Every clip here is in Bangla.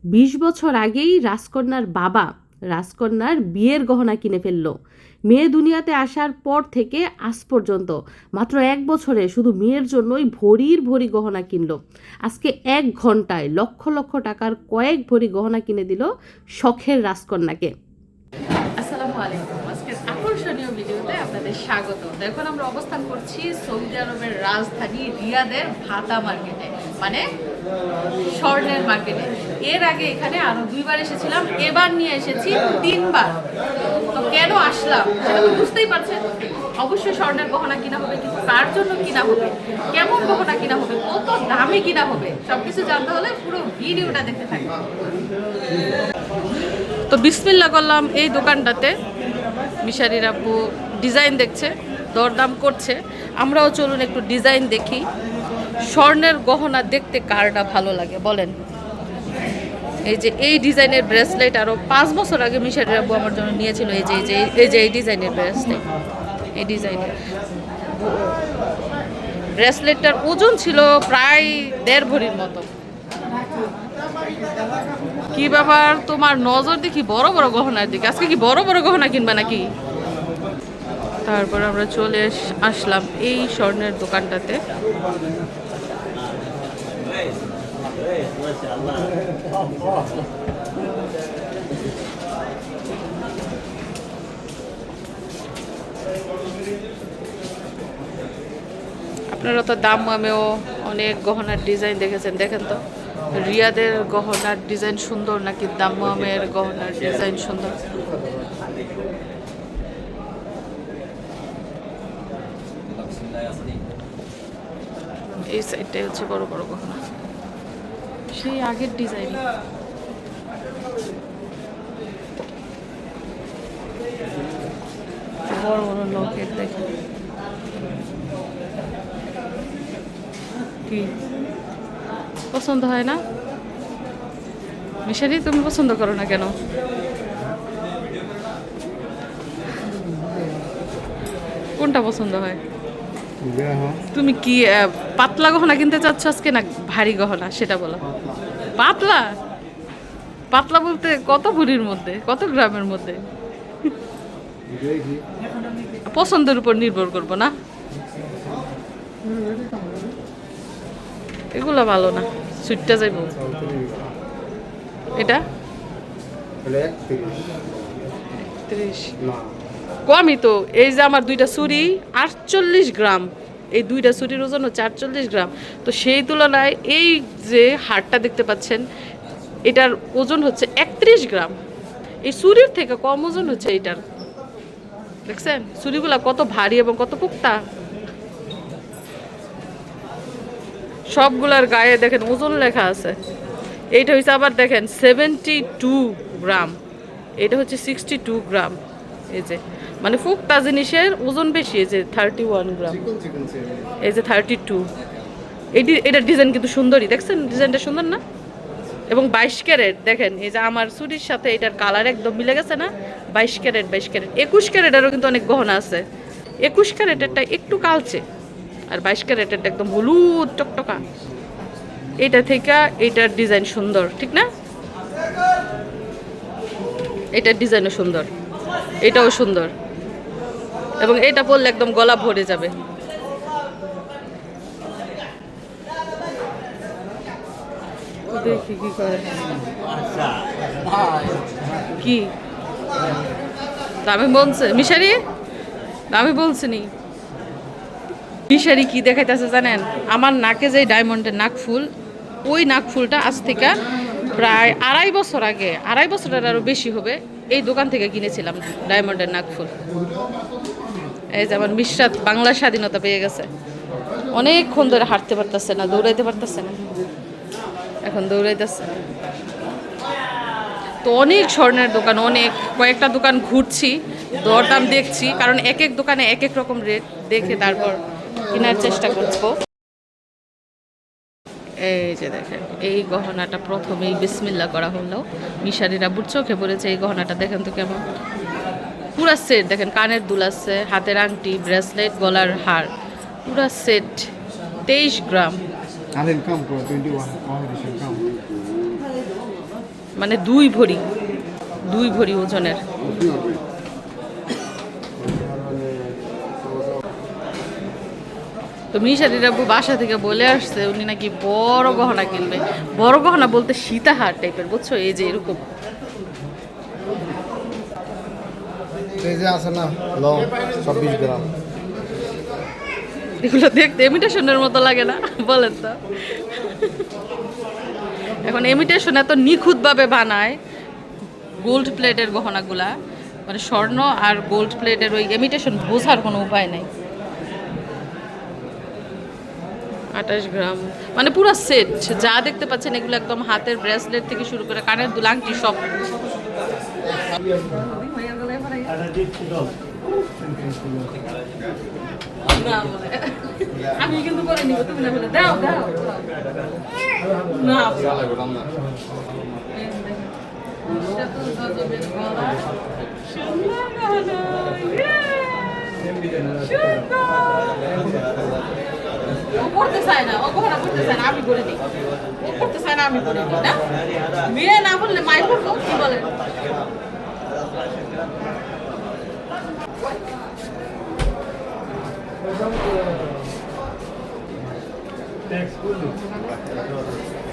20 বছর আগেই রাজকন্যার বাবা রাজকন্যার বিয়ের গহনা কিনে ফেলল। মেয়ে দুনিয়াতে আসার পর থেকে আজ পর্যন্ত মাত্র 1 বছরে শুধু মেয়ের জন্যই ভরির ভরি গহনা কিনলো। আজকে 1 ঘন্টায় লক্ষ লক্ষ টাকার কয়েক ভরি গহনা কিনে দিল শখের রাজকন্যাকে। আসসালামু আলাইকুম। আজকের আকর্ষণীয় ভিডিওতে আপনাদের স্বাগত। এখন আমরা অবস্থান করছি সৌদি আরবের রাজধানী রিয়াদের ভাতা মার্কেটে, মানে স্বর্ণের মার্কেটে। এর আগে এখানে আরো 2বার এসেছিলাম, এবার নিয়ে এসেছি 3বার। তো কেন আসলাম সেটা তো বুঝতেই পারছেন। অবশ্যই স্বর্ণের গহনা কিনা হবে, কিন্তু কার জন্য কিনা হবে, কেমন গহনা কিনা হবে, কত দামে কিনা হবে, সবকিছু জানতে হলে পুরো ভিডিওটা দেখতে থাকবে। তো বিসমিল্লাহ করলাম এই দোকানটাতে। মিশারির আব্বু ডিজাইন দেখছে, দরদাম করছে। আমরাও চলুন একটু ডিজাইন দেখি। স্বর্ণের গহনা দেখতে কারটা ভালো লাগে বলেন? এই যে এই ডিজাইনের ব্রেসলেট আরও 5 বছর আগে মিশারির আব্বু আমার জন্য নিয়েছিল। এই ডিজাইনের ব্রেসলেট, এই ডিজাইনের ব্রেসলেটটার ওজন ছিল প্রায় 1.5 ভরির মতো। কি ব্যাপার, তোমার নজর দেখি বড় বড় গহনার দিকে। আজকে কি বড় বড় গহনা কিনবা নাকি? তারপর আমরা চলে আসলাম এই স্বর্ণের দোকানটাতে। আপনারা তো দাম আমেও অনেক গহনার ডিজাইন দেখেছেন, দেখেন তো রিয়াদের গহনার ডিজাইন সুন্দর নাকি দাম্মামের গহনার ডিজাইন সুন্দর। এই সাইডটাই হচ্ছে বড় বড় গহনা, সেই আগের ডিজাইন। বড় বড় লকেট দেখেন। কি পছন্দ হয় না মিশারি? তুমি পছন্দ করো না কেন? কোনটা পছন্দ হয়? তুমি কি পাতলা গহনা কিনতে চাচ্ছ আজকে না ভারী গহনা সেটা বলো। পাতলা পাতলা বলতে কত ভরির মধ্যে, কত গ্রামের মধ্যে? পছন্দের উপর নির্ভর করবো না, এগুলো ভালো না, সুইটটা যাইব। এটা 30 কমই তো। এই যে আমার 2টা চুড়ি 48 গ্রাম, এই 2টা চুড়ির ওজন হচ্ছে 48 গ্রাম। তো সেই তুলনায় এই যে হারটা দেখতে পাচ্ছেন, এটার ওজন হচ্ছে 31 গ্রাম। এই চুড়ির থেকে কম ওজন হচ্ছে এইটার। দেখছেন চুড়িগুলা কত ভারী এবং কত পোক্তা। সবগুলার গায়ে দেখেন ওজন লেখা আছে। এইটা হচ্ছে আবার দেখেন 72 গ্রাম, এটা হচ্ছে 62 গ্রাম। এই যে মানে ফুকতা জিনিসের ওজন বেশি। এই যে 31 গ্রাম, এই যে 32। এটার ডিজাইন কিন্তু সুন্দরই, দেখছেন ডিজাইনটা সুন্দর না? এবং 22 ক্যারেট দেখেন। এই যে আমার চুরির সাথে এটার কালার একদম মিলে গেছে না? 22 ক্যারেট 21 ক্যারেটেরও কিন্তু অনেক গহনা আছে। 21 ক্যারেটেরটা একটু কালচে, আর 22 ক্যারেটেরটা একদম হলুদ টকটকা। এটা থেকে এটার ডিজাইন সুন্দর, ঠিক না? এটার ডিজাইনও সুন্দর, এটাও সুন্দর, এবং এটা পরলে একদম গলা ভরে যাবে। দেখি কি করে। কি দামি বলছে মিশারি? দামি বলছে নি মিশারি। কি দেখাইতেছে জানেন? আমার নাকে যে ডায়মন্ডের নাকফুল, ওই নাকফুলটা আজ থেকে প্রায় 2.5 বছর আগে, 2.5 বছরের আরও বেশি হবে, এই দোকান থেকে কিনেছিলাম ডায়মন্ডের নাকফুল। এই যে আমার মিশরাত বাংলা স্বাধীনতা পেয়ে গেছে। অনেকক্ষণ ধরে হাঁটতে পারতেছে না, দৌড়াইতে পারতেছে না, এখন দৌড়াইতেছে। তো অনেক স্বর্ণের দোকান, অনেক কয়েকটা দোকান ঘুরছি, দরদাম দেখছি, কারণ এক এক দোকানে এক এক রকম রেট দেখে তারপর কেনার চেষ্টা করবো। এই যে দেখেন এই গহনাটা প্রথমেই বিসমিল্লাহ করা হলো। মিশারির আব্বুর চোখে পড়েছে এই গহনাটা। দেখেন তো কেমন পুরা সেট। দেখেন কানের দুল আছে, হাতের আংটি, ব্রেসলেট, গলার হার, পুরা সেট 23 গ্রাম। মানে 2 ভরি ওজনের। তো মিশারির আব্বু বাসা থেকে বলে আসছে উনি নাকি বড় গহনা কিনবে। বড় গহনা বলতে সীতাহার টাইপের, বুঝছো? এই যে এরকম এই যে আছে না লং 26 গ্রাম, এগুলো দেখতে ইমিটেশনের মতো লাগে না? বলেন তো। এখন ইমিটেশন এত নিখুঁতভাবে বানায় গোল্ড প্লেটের গহনাগুলা, মানে স্বর্ণ আর গোল্ড প্লেটের ওই ইমিটেশন বোঝার কোনো উপায় নেই। 28 গ্রাম মানে পুরো সেট যা দেখতে পাচ্ছেন এগুলো একদম হাতের ব্রেসলেট থেকে শুরু করে কানের দুল, আংটি সব। আমি কিন্তু করে নিব, তুমি না বলে দাও দাও না। ও করতে চায় না, ও গহনা করতে চায় না, আমি করে দিই। ও করতে চায় না, আমি করে দিই। না বিয়ে না বললে মাই করবো, কি বলেন?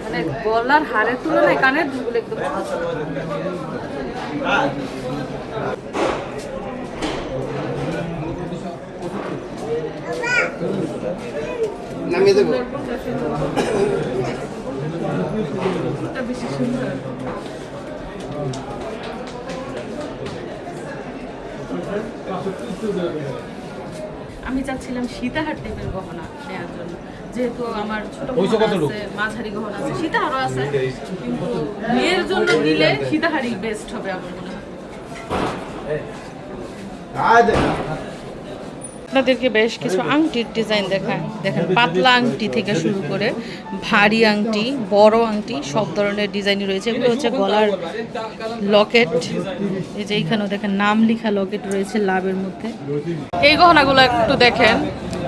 মানে গলার হারের তুলনায় কানের দুলগুলো একদম নামিয়ে দেবো। বেশি সুন্দর। আমি চাচ্ছিলাম সীতাহার টাইপের গহনা নেওয়ার জন্য, যেহেতু আমার ছোট গহনা আছে, মাঝারি গহনা আছে, সীতাহারও আছে, কিন্তু মেয়ের জন্য নিলে সীতাহারই বেস্ট হবে আমার মনে হয়। আপনাদেরকে বেশ কিছু আংটির ডিজাইন দেখায়। দেখেন পাতলা আংটি থেকে শুরু করে ভারী আংটি, বড় আংটি, সব ধরনের ডিজাইনই রয়েছে। এগুলো হচ্ছে গলার লকেট। এই যে এইখানেও দেখেন নাম লেখা লকেট রয়েছে লাভের মধ্যে। এই গহনাগুলো একটু দেখেন,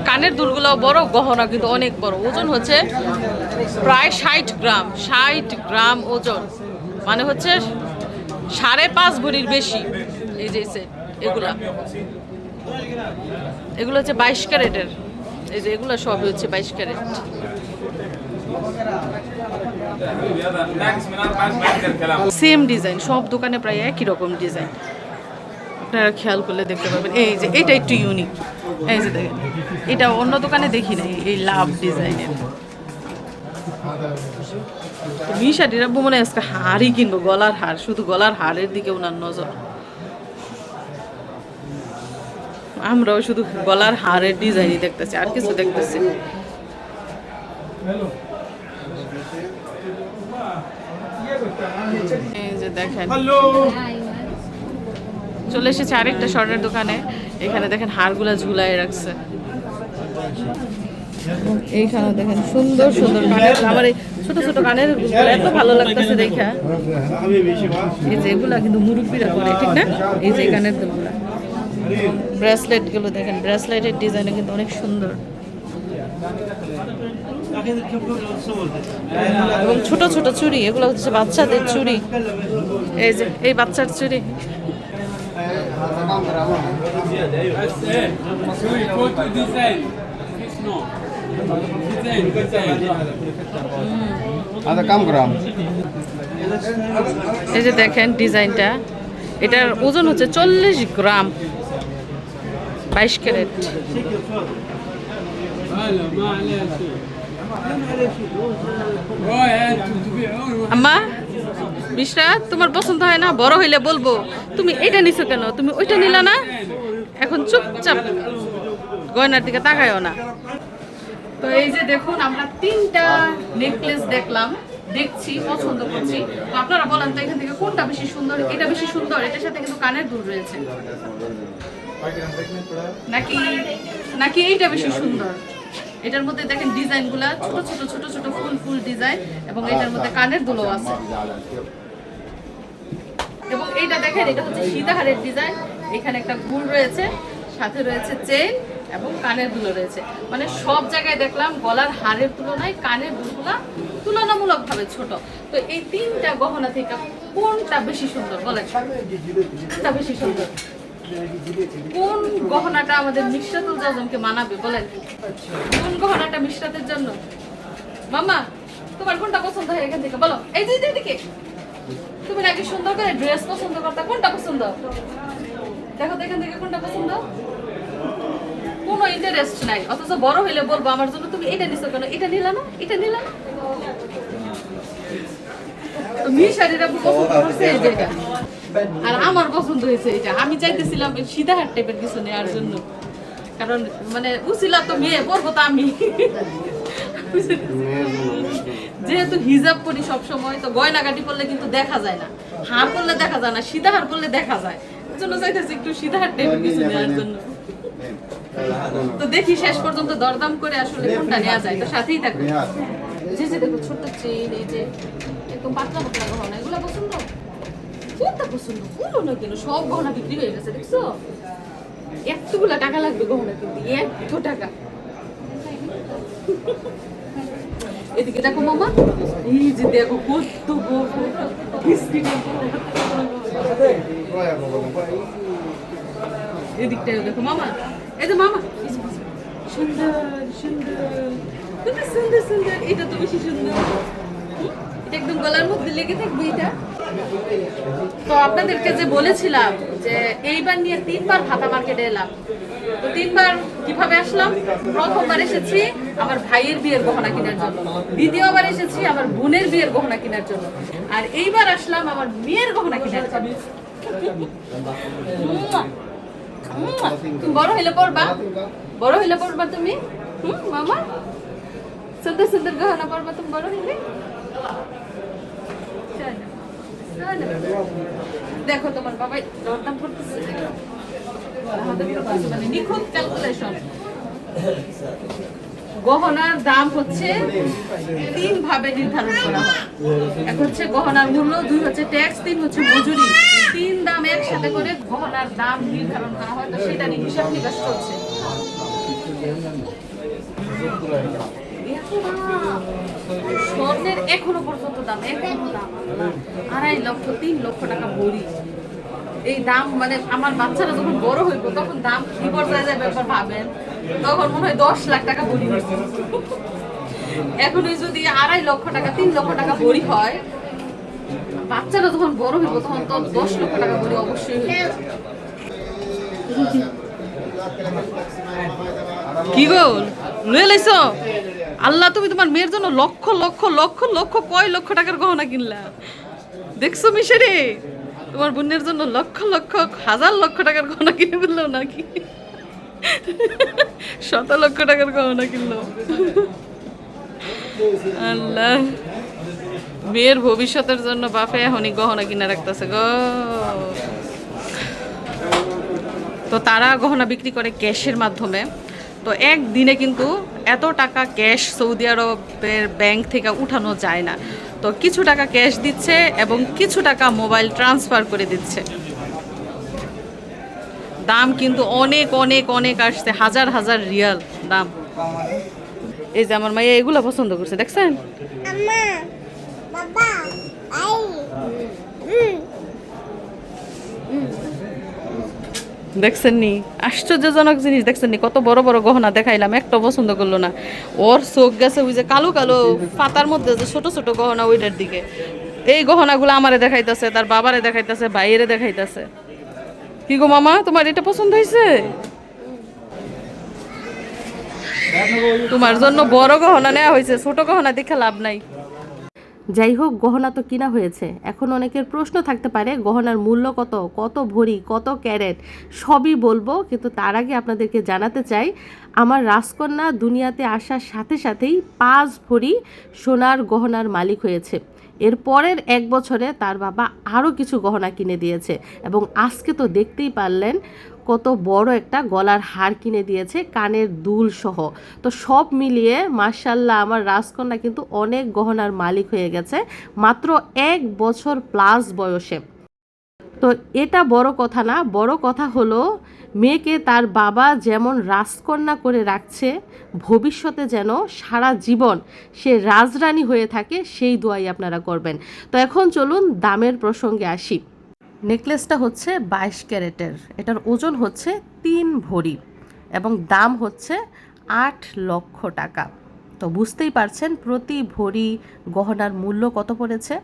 কানের দুলগুলো বড়, গহনা কিন্তু অনেক বড়। ওজন হচ্ছে প্রায় 60 গ্রাম, 60 গ্রাম ওজন, মানে হচ্ছে 5.5 ভরির বেশি। এই যে সেট এগুলা, এগুলো হচ্ছে 22 ক্যারেটের। এই যে এগুলো সবই হচ্ছে 22 ক্যারেট। সেম ডিজাইন, সব দোকানে প্রায় একই রকম ডিজাইন। আপনারা খেয়াল করলে দেখতে পাবেন। এই যে এটা একটু ইউনিক, এই যে দেখেন, এটা অন্য দোকানে দেখি নাই এই লাভ ডিজাইনের। মিশাটির আব্বু মনে হয় আজকে হারই কিনবো, গলার হার, শুধু গলার হারের দিকে ওনার নজর। আমরাও শুধু গলার হারের ডিজাইনই দেখতেছি, আর কিছু দেখতেছি। এই যে দেখেন চলে এসেছে আরেকটা স্বর্ণের দোকানে। এখানে দেখেন হারগুলা ঝুলাই রাখছে। এইখানে দেখেন সুন্দর সুন্দর কানের, আমার এই ছোট ছোট কানের এত ভালো লাগতেছে দেখা। এই যে এগুলা কিন্তু মুরব্বীরা করে, ঠিক না? এই যে কানের দুলগুলা, ব্রেসলেট গুলো দেখেন, ব্রেসলেটের ডিজাইনও কিন্তু অনেক সুন্দর। এবং ছোট ছোট চুড়ি, এগুলো হচ্ছে বাচ্চাদের চুড়ি। এই যে এই বাচ্চার চুড়ি। এই যে দেখেন ডিজাইনটা, এটার ওজন হচ্ছে 40 গ্রাম, 22 ক্যারেট। আম্মা মিশ্রা, তোমার পছন্দ হয় না? বড় হইলে বলবো। তুমি এটা নিছো কেন? তুমি ওইটা নিলা না? এখন চুপচাপ গয়নার দিকে তাকায়ও না। তো এই যে দেখুন, আমরা 3টা নেকলেস দেখছি, পছন্দ করছি। তো আপনারা বলেন তো এখান থেকে কোনটা বেশি সুন্দর? এটা বেশি সুন্দর, এটার সাথে কিন্তু কানের দুল রয়েছে, নাকি এইটা বেশি সুন্দর? এটার মধ্যে দেখেন ডিজাইনগুলা ছোট ছোট ছোট ছোট ফুল ফুল ডিজাইন, এবং এটার মধ্যে কানের দুলও আছে। এবং এইটা দেখেন, এটা হচ্ছে সীতাহারের ডিজাইন। এখানে একটা গুল রয়েছে, সাথে রয়েছে চেইন, এবং কানের দুলও রয়েছে। মানে সব জায়গায় দেখলাম গলার হারের তুলনায় কানের দুলগুলা তুলনামূলকভাবে ছোট। তো এই তিনটা গহনা থেকে কোনটা বেশি সুন্দর বলেন? কোনটা বেশি সুন্দর? কোন গহনাটা আমাদের মিশরাতুল জাজমকে মানাবে বলেন? কোন গহনাটা মিশরাতের জন্য? মামা তোমার কোনটা পছন্দ হয় এখান থেকে বলো। এই যে এদিকে তুমি নাকি সুন্দর করে ড্রেস পছন্দ করতে, কোনটা পছন্দ? দেখো তো এখান থেকে কোনটা পছন্দ? কোনো ইন্টারেস্ট নাই, অথচ বড় হইলে বলবো আমার জন্য তুমি এটা নিছো কেন, এটা নিলা না, এটা নিলা না। মিশারিরা পছন্দ করছে এই যেটা, আর আমার পছন্দ হয়েছে এটা। আমি চাইতেছিলাম সিধা হাট টাইপের কিছু নেওয়ার জন্য, কারণ মানে উছিলা তো মেয়ে পরবো তো আমি, যেহেতু হিজাব করি সবসময়, তো গয়নাগাটি পরলে কিন্তু দেখা যায় না, হার পরলে দেখা যায় না, সিধা হার পরলে দেখা যায়। এর জন্য চাইতেছি একটু সিধা হাট টাইপের কিছু নেওয়ার জন্য। তো দেখি শেষ পর্যন্ত দরদাম করে আসলে কোনটা নেওয়া যায়, তো সাথেই থাকবে। যে যে দেখো ছোট চেইন, এই যে একদম পাতলা পাতলা গহনা, এগুলো পছন্দ? কোনটা পছন্দ? বলো না কেন, সব গহনা বিক্রি হয়ে গেছে দেখছো। এতগুলা টাকা লাগবে গহনা কিনতে, এত টাকা। এদিকে দেখো মামা, এই যে দেখো কত এদিকটাও দেখো মামা, এই যে মামা সুন্দর সুন্দর, কত সুন্দর সুন্দর। এটা তো বেশি সুন্দর, এটা একদম গলার মধ্যে লেগে থাকবে এটা। তো আপনাদেরকে যে বলেছিলাম যে এইবার নিয়ে 3বার ভাতা মার্কেটে এলাম। তো 3বার কিভাবে আসলাম? প্রথমবার এসেছি আমার ভাইয়ের বিয়ের গহনা কেনার জন্য, দ্বিতীয়বার এসেছি আমার বোনের বিয়ের গহনা কেনার জন্য, আর এইবার আসলাম আমার মেয়ের গহনা কেনার জন্য। তুমি বড় হইলে পড়বা, বড় হইলে পড়বা তুমি। মামা সুন্দর সুন্দর গহনা পড়বা তুমি বড় হইলে। দেখো তোমার বাবাই দরদাম করতেছে, মানে নিখুঁত ক্যালকুলেশন। গহনার দাম হচ্ছে 3 ভাবে নির্ধারণ করা হয়। এক হচ্ছে গহনার মূল্য, 2 হচ্ছে ট্যাক্স, 3 হচ্ছে মজুরি। 3 দাম একসাথে করে গহনার দাম নির্ধারণ করা হয়, তো সেটা নিয়ে হিসাব নিকাশ চলছে। স্বর্ণের এখনো পর্যন্ত দাম, এখনো দাম 2.5 লক্ষ 3 লক্ষ টাকা ভরি। এই দাম মানে আমার বাচ্চারা যখন বড় হইব তখন দাম কি পর্যায়ে যাবে একবার ভাবেন, তখন মনে হয় 10 লাখ টাকা ভরি। এখনই যদি 2.5 লক্ষ টাকা 3 লক্ষ টাকা ভরি হয়, বাচ্চারা যখন বড় হইব তখন তো 10 লক্ষ টাকা ভরি অবশ্যই হইবে। কি গো লয়ে লাইছো? আল্লাহ, তুমি তোমার মেয়ের জন্য লক্ষ লক্ষ লক্ষ লক্ষ কয় লক্ষ টাকার গহনা কিনলা দেখছো মিশারে? তোমার বোনের জন্য লক্ষ লক্ষ হাজার লক্ষ টাকার গহনা কিনে ফেললো নাকি? 100 লক্ষ টাকার গহনা কিনলো। আল্লাহ, মেয়ের ভবিষ্যতের জন্য বাপে এখনই গহনা কিনে রাখতেছে গো। তো তারা গহনা বিক্রি করে ক্যাশের মাধ্যমে। তো একদিনে কিন্তু এত টাকা ক্যাশ সৌদি আরবের ব্যাংক থেকে উঠানো যায় না। তো কিছু টাকা ক্যাশ দিচ্ছে এবং কিছু টাকা মোবাইল ট্রান্সফার করে দিচ্ছে। দাম কিন্তু অনেক অনেক অনেক আসছে, হাজার হাজার রিয়াল দাম। এই যে আমার মাইয়া এগুলো পছন্দ করছে, দেখছেন? দেখছেন নি আশ্চর্যজনক জিনিস, দেখছেন নি কত বড় বড় গহনা দেখাইলাম, একটা পছন্দ করলো না। ওর চোখ গেছে ওই যে কালো কালো পাতার মধ্যে যে ছোট ছোট গহনা, ওইটার দিকে। এই গহনাগুলো আমারে দেখাইতেছে, তার বাবারে দেখাইতেছে, ভাইয়েরে দেখাইতেছে। কি গো মামা, তোমার এটা পছন্দ হয়েছে? তোমার জন্য বড় গহনা নেওয়া হয়েছে, ছোট গহনা দেখে লাভ নাই। যাই হোক, গহনা তো কিনা হয়েছে। এখন অনেকের প্রশ্ন থাকতে পারে গহনার মূল্য কত, কত ভরি, কত ক্যারেট, সবই বলবো। কিন্তু তার আগে আপনাদেরকে জানাতে চাই, আমার রাজকন্যা দুনিয়াতে আসার সাথে সাথেই 5 ভরি সোনার গহনার মালিক হয়েছে। এর পরের 1 বছরে তার বাবা আরও কিছু গহনা কিনে দিয়েছে, এবং আজকে তো দেখতেই পারলেন কত বড় একটা গলার হার কিনে দিয়েছে, কানের দুল সহ। তো সব মিলিয়ে মাশাআল্লাহ আমার রাজকন্যা কিন্তু অনেক গহনার মালিক হয়ে গেছে মাত্র 1 বছর প্লাস বয়সে। তো এটা বড় কথা না, বড় কথা হলো মেয়েকে তার বাবা যেমন রাজকন্যা করে রাখছে, ভবিষ্যতে যেন সারা জীবন সে রাজরানী হয়ে থাকে, সেই দোয়াই আপনারা করবেন। তো এখন চলুন দামের প্রসঙ্গে আসি। নেকলেসটা হচ্ছে 22 ক্যারেটের, এটার ওজন হচ্ছে 3 ভরি এবং দাম হচ্ছে 8 লক্ষ টাকা। তো বুঝতেই পারছেন প্রতি ভরি গহনার মূল্য কত পড়েছে।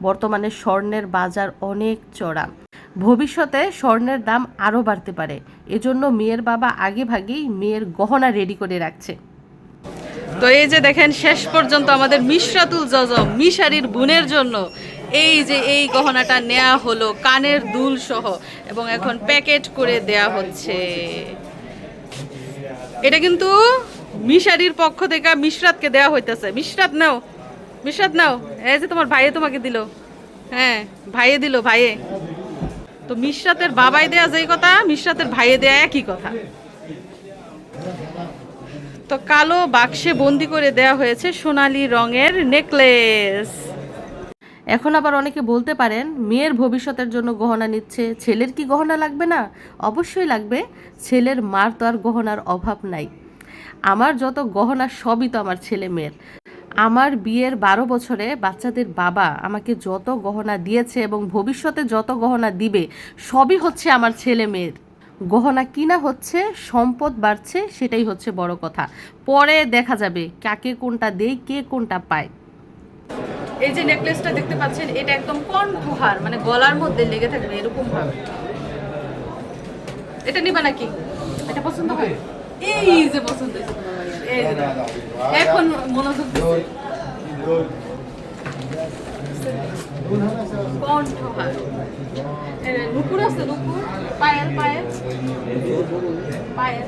বর্তমানে স্বর্ণের বাজার অনেক চড়া, ভবিষ্যতে স্বর্ণের দাম আরও বাড়তে পারে, এজন্য মেয়ের বাবা আগে ভাগেই মেয়ের গহনা রেডি করে রাখছে। তো এই যে দেখেন শেষ পর্যন্ত আমাদের মিশরাতুল জজম মিশারির বোনের জন্য এই যে এই গহনাটা নেওয়া হলো কানের দুল সহ, এবং এখন প্যাকেট করে দেয়া হচ্ছে। এটা কিন্তু মিশারির পক্ষ থেকে মিশরাতকে দেওয়া হইতেছে। মিশরাত নাও, মিশরাত নাও, এই যে তোমার ভাইয়ে তোমাকে দিল, হ্যাঁ ভাইয়ে দিল, ভাইয়ে। তো মিশরাতের বাবাই দেয়া যেই কথা, মিশরাতের ভাইয়ে দেয়া একই কথা। তো কালো বাক্সে বন্দি করে দেয়া হয়েছে সোনালী রঙের নেকলেস। এখন আবার অনেকে বলতে পারেন মেয়ের ভবিষ্যতের জন্য গহনা নিচ্ছে, ছেলের কি গহনা লাগবে না? অবশ্যই লাগবে, ছেলের মার তো আর গহনার অভাব নাই। আমার যত গহনা সবই তো আমার ছেলে মেয়ের। আমার বিয়ের 12 বছরে বাচ্চাদের বাবা আমাকে যত গহনা দিয়েছে এবং ভবিষ্যতে যত গহনা দিবে সবই হচ্ছে আমার ছেলে মেয়ের। গহনা কিনা হচ্ছে, সম্পদ বাড়ছে, সেটাই হচ্ছে বড় কথা। পরে দেখা যাবে কাকে কোনটা দেয়, কে কোনটা পায়। এই যে নেকলেসটা দেখতে পাচ্ছেন, এটা একদম কণ্ঠহার, মানে গলার মধ্যে লেগে থাকবে এরকম ভাবে। এটা নিবা নাকি? এটা পছন্দ হয়? এই যে পছন্দ হয়েছে তোমার, এই যে এখন মনোযোগ দিচ্ছে। কণ্ঠহার, নুপুর আছে, নুপুর, পায়েল, পায়েল, পায়েল,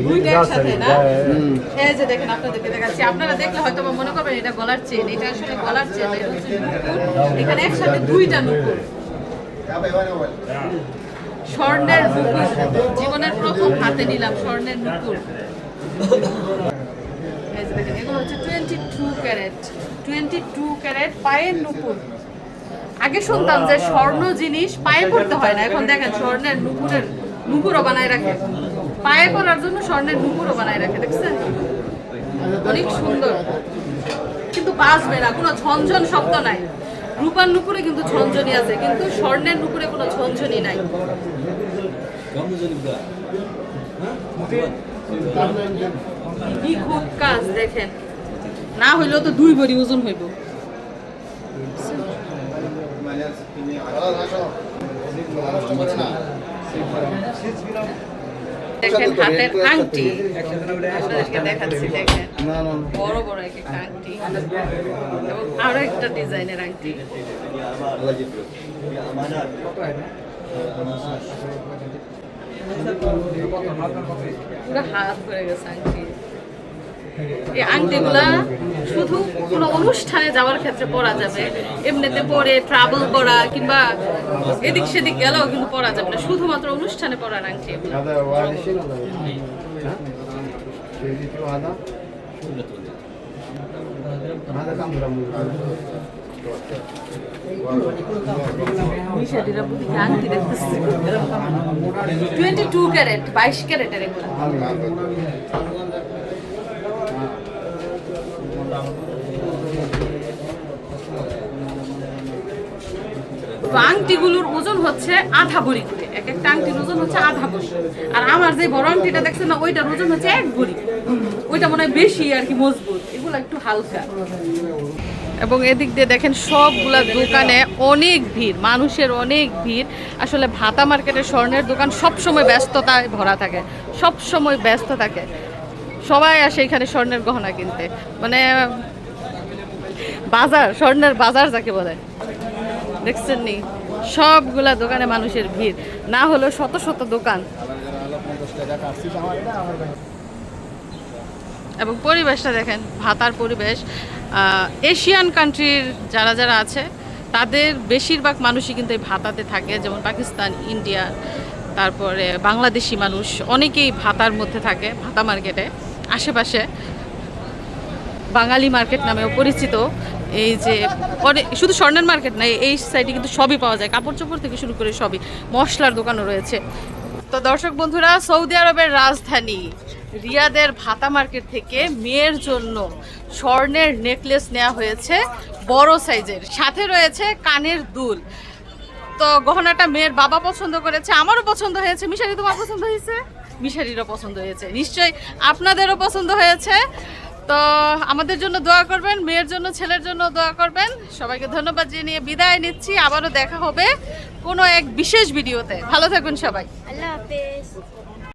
দুইটা একসাথে না? এই যে দেখেন, আপনাদেরকে দেখাচ্ছি, আপনারা দেখলে হয়তো মনে করবেন এটা গলার চেন, এটা আসলে গলার চেন, এটা হচ্ছে নুপুর। এখানে একসাথে দুইটা নুপুর, স্বর্ণের নুপুর, জীবনের প্রথম হাতে নিলাম স্বর্ণের নুপুর। এই যে দেখেন, এগুলো হচ্ছে 22 ক্যারেট, 22 ক্যারেট পায়ের নুপুর। আগে শুনতাম যে স্বর্ণ জিনিস পায়ে পড়তে হয় না, এখন দেখেন স্বর্ণের নুপুরের নুপুরও বানায় রাখে, পায়ে পরার জন্য স্বর্ণের নুপুরও বানায় রাখে, দেখছেন? অনেক সুন্দর, কিন্তু বাজবে না, কোনো ঝনঝন শব্দ নাই। রূপার নুপুরে কিন্তু ঝনঝনি আছে, কিন্তু স্বর্ণের নুপুরে কোনো ঝনঝনি নাই। নিখুঁত কাজ দেখেন, না হইলেও তো 2 ভরি ওজন হইব। দেখেন হাতের আংটি, আপনাদেরকে দেখাচ্ছি, দেখেন বড় বড় এক একটা আংটি এবং আরো একটা ডিজাইনের আংটি। পুরো হাত ভরে গেছে আংটি। এই আংটিগুলা শুধু কোনো অনুষ্ঠানে যাওয়ার ক্ষেত্রে পরা যাবে, এমনিতে পরে ট্রাভেল করা কিংবা এদিক সেদিক গেলেও কিন্তু পরা যাবে না, শুধুমাত্র অনুষ্ঠানে পরার আংটি। আংটি দেখতেছি 22 ক্যারেট, 22 ক্যারেটের এগুলো। আংটিগুলোর ওজন হচ্ছে আধা ভরি করে, এক একটা আংটির ওজন হচ্ছে আধা ভরি। আর আমার যে বড় আংটিটা দেখছেন না, ওইটার ওজন হচ্ছে 1 ভরি, ওইটা মনে হয় বেশি আর কি মজবুত, এগুলো একটু হালকা। এবং এদিক দিয়ে দেখেন সবগুলা দোকানে অনেক ভিড়, মানুষের অনেক ভিড়। আসলে ভাতা মার্কেটের স্বর্ণের দোকান সবসময় ব্যস্ততায় ভরা থাকে, সবসময় ব্যস্ত থাকে, সবাই আসে এখানে স্বর্ণের গহনা কিনতে, মানে বাজার, স্বর্ণের বাজার যাকে বলে। দেখছেন নি সবগুলা দোকানে মানুষের ভিড়, না হলেও শত শত দোকান। এবং পরিবেশটা দেখেন, ভাতার পরিবেশ। এশিয়ান কান্ট্রির যারা যারা আছে তাদের বেশিরভাগ মানুষই কিন্তু এই ভাতাতে থাকে, যেমন পাকিস্তান, ইন্ডিয়া, তারপরে বাংলাদেশি মানুষ অনেকেই ভাতার মধ্যে থাকে, ভাতা মার্কেটে। আশেপাশে বাঙালি মার্কেট নামেও পরিচিত। এই যে অনেক, শুধু স্বর্ণের মার্কেট না, এই সাইডে কিন্তু সবই পাওয়া যায়, কাপড় চোপড় থেকে শুরু করে সবই, মশলার দোকানও রয়েছে। তো দর্শক বন্ধুরা, সৌদি আরবের রাজধানী রিয়াদের ভাতা মার্কেট থেকে মেয়ের জন্য স্বর্ণের নেকলেস নেওয়া হয়েছে বড় সাইজের, সাথে রয়েছে কানের দুল। তো গহনাটা মেয়ের বাবা পছন্দ করেছে, আমারও পছন্দ হয়েছে। মিশারি, তোমার পছন্দ হয়েছে? মিশারিরও পছন্দ হয়েছে, নিশ্চয়ই আপনাদেরও পছন্দ হয়েছে। তো আমাদের জন্য দোয়া করবেন, মেয়ের জন্য, ছেলের জন্য দোয়া করবেন। সবাইকে ধন্যবাদ জানিয়ে বিদায় নিচ্ছি। আবারও দেখা হবে কোনো এক বিশেষ ভিডিওতে। ভালো থাকুন সবাই। আল্লাহ হাফেজ।